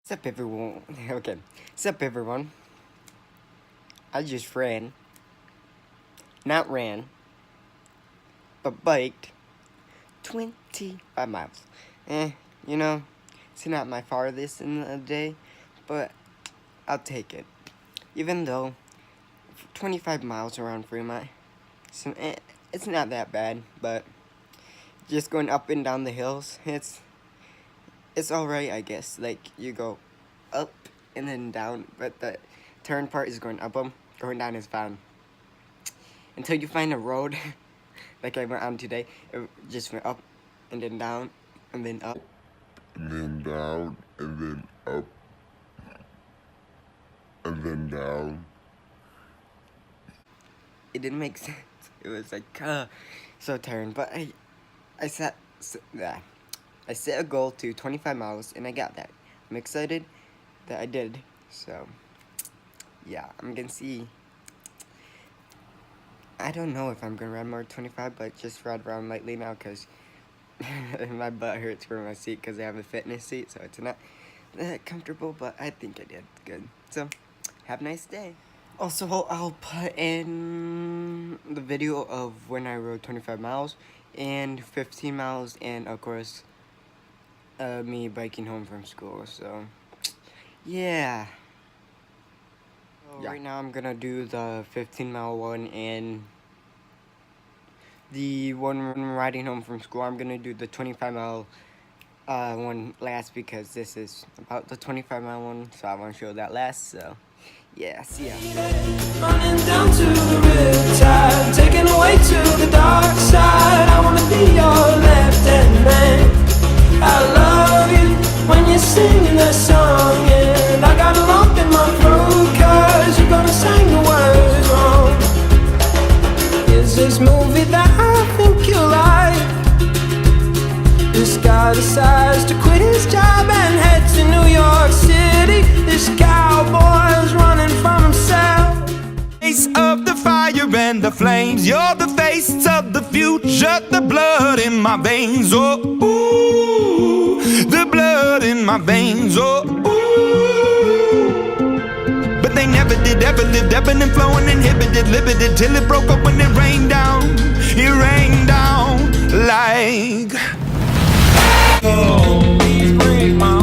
Sup everyone? Okay. Sup everyone? I just ran. Not ran. But biked 25 miles. You know, it's not my farthest in the day, but I'll take it. Even though 25 miles around Fremont, so, it's not that bad, but just going up and down the hills, it's alright, I guess. Like, you go up and then down, but the turn part is going up them. Going down is fine. Until you find a road, like I went on today, it just went up and then down and then up. And then down, and then up, and then down. It didn't make sense. It was like, so tiring. But I set a goal to 25 miles, and I got that. I'm excited that I did. So, yeah, I'm gonna see. I don't know if I'm gonna run more 25, but just ride around lightly now, because my butt hurts for my seat, because I have a fitness seat, so it's not that comfortable, but I think I did good. So, have a nice day. Also, I'll put in the video of when I rode 25 miles and 15 miles, and of course, me biking home from school. So, yeah. Right now, I'm gonna do the 15-mile one, and the one riding home from school, I'm gonna do the 25-mile one last, because this is about the 25-mile one, so I want to show that last. So, yeah, see ya. Running down to the riptide, taken away to the dark side. I wanna be your left-hand man. I love you when you're singing that song, and I got a lump in my throat 'cause you're gonna sing the words wrong. Is this movie that I think you like? This guy decides to quit his job and head to New York City. This cowboy's running from himself. Face of the fire and the flames, you're the face of the future, the blood in my veins, oh ooh, the blood in my veins, oh ooh. But they never did, ever lived, ebbing and flowing, inhibited, limited, till it broke up when it rained down like, oh, please break my